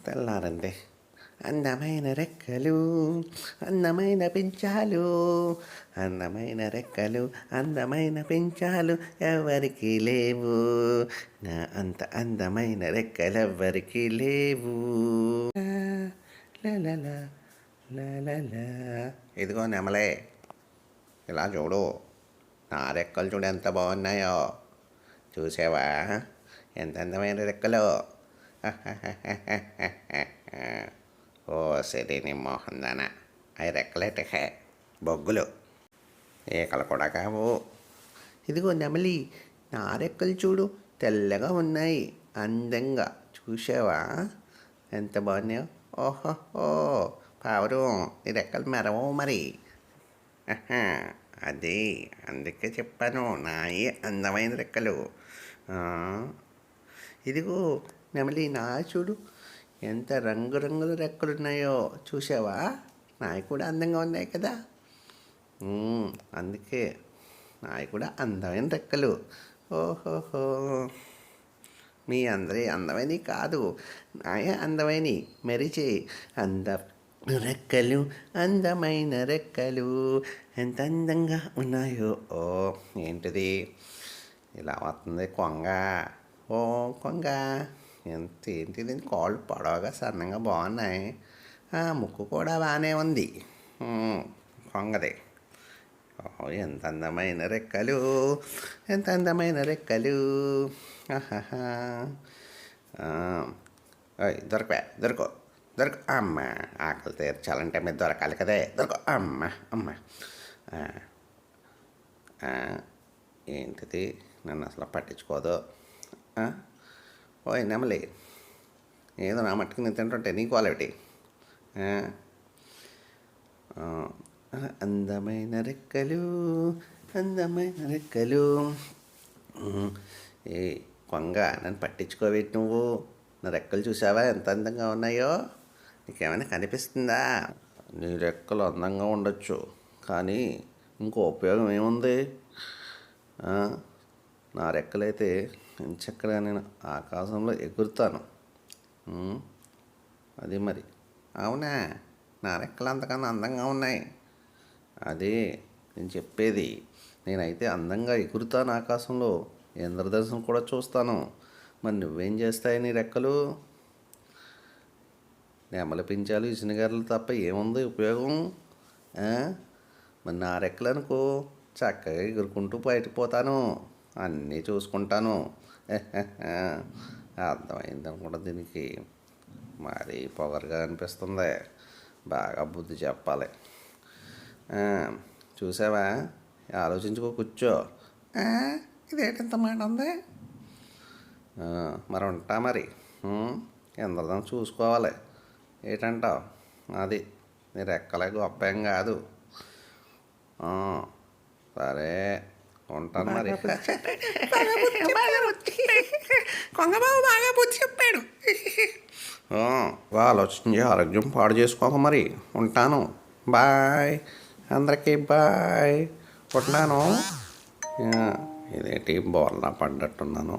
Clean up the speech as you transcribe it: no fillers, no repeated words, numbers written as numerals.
తెల్లారంది. అందమైన రెక్కలు, అందమైన పించాలు, అందమైన రెక్కలు, అందమైన పించాలు ఎవరికి లేవు, నా అంత అందమైన రెక్కలెవ్వరికి లేవు. లలలా, లలలా. ఇదిగో నెమలే, ఇలా చూడు, నా రెక్కలు చూడు ఎంత బాగున్నాయో. చూసావా ఎంత అందమైన రెక్కలు. ఓ సిరిని మోహన్ దాన, అవి రెక్కలేటహే బొగ్గులు, ఈకలు కూడా కావు. ఇదిగో నెమలి, నా రెక్కలు చూడు తెల్లగా ఉన్నాయి అందంగా. చూసావా ఎంత బాగున్నాయో. ఓహో పావురం, నీ రెక్కలు మెరవో మరి. అది అందుకే చెప్పాను, నాయి అందమైన రెక్కలు. ఇదిగో నెమలి, నా చూడు ఎంత రంగురంగుల రెక్కలున్నాయో. చూసావా, నాయి కూడా అందంగా ఉన్నాయి కదా. అందుకే నాయి కూడా అందమైన రెక్కలు. ఓహోహో, మీ అందరి అందమైనవి కాదు, నాయే అందమైనవి, మెరిచే రెక్కలు, అందమైన రెక్కలు ఎంత అందంగా ఉన్నాయో. ఓ ఏంటిది ఇలా వస్తుంది కొంగ. ఓ కొంగ, ఏంటిది కాళ్ళు పొడవగా సన్నంగా బాగున్నాయి, ముక్కు కూడా బాగానే ఉంది కొంగది. ఎంత అందమైన రెక్కలు, ఎంత అందమైన రెక్కలు. దొరకో అమ్మ, ఆకలి తీర్చాలంటే మీరు దొరకాలి కదే. దొరక అమ్మ. ఏంటిది, నన్ను అసలు పట్టించుకోదు. ఓయ్ నెమలి, ఏదో నా మట్టుకు నేను తింటుంటే నీ క్వాలిటీ. అందమైన రెక్కలు, అందమైన రెక్కలు. ఏ కొంగ, నన్ను పట్టించుకోవేటి నువ్వు. నా రెక్కలు చూసావా ఎంత అందంగా ఉన్నాయో. నీకేమైనా కనిపిస్తుందా? నీ రెక్కలు అందంగా ఉండొచ్చు, కానీ ఇంకో ఉపయోగం ఏముంది? నా రెక్కలైతే చక్కగా నేను ఆకాశంలో ఎగురుతాను. అది మరి. అవునా, నా రెక్కలు అంతకన్నా అందంగా ఉన్నాయి. అదే నేను చెప్పేది. నేనైతే అందంగా ఎగురుతాను ఆకాశంలో, ఇంద్రదర్శనం కూడా చూస్తాను. మరి నువ్వేం చేస్తాయి నీ రెక్కలు? నెమలి పించాలు, ఇసునగర్రలు తప్ప ఏముంది ఉపయోగం? మరి నా రెక్కలు అనుకో, చక్కగా ఎగురుకుంటూ బయటకు పోతాను, అన్నీ చూసుకుంటాను. అర్థమైంది అనుకుంటా దీనికి. మరి పొగరుగా అనిపిస్తుంది, బాగా బుద్ధి చెప్పాలి. చూసావా, ఆలోచించుకో, కూర్చో. ఇదేంత మాట ఉంది. మరి ఉంటా మరి. ఎందరిదాన్ని చూసుకోవాలి. ఏంటంటావు? అది నీ రెక్కలే గొప్ప ఏం కాదు. సరే ఉంటాను మరి. కొంగబాబు బాగా బుద్ధి చెప్పాడు. ఆలోచించి ఆరోగ్యం పాడు చేసుకోక మరి. ఉంటాను, బాయ్ అందరికీ, బాయ్. ఉంటాను. ఇదేంటి బోర్లా పడ్డట్టున్నాను.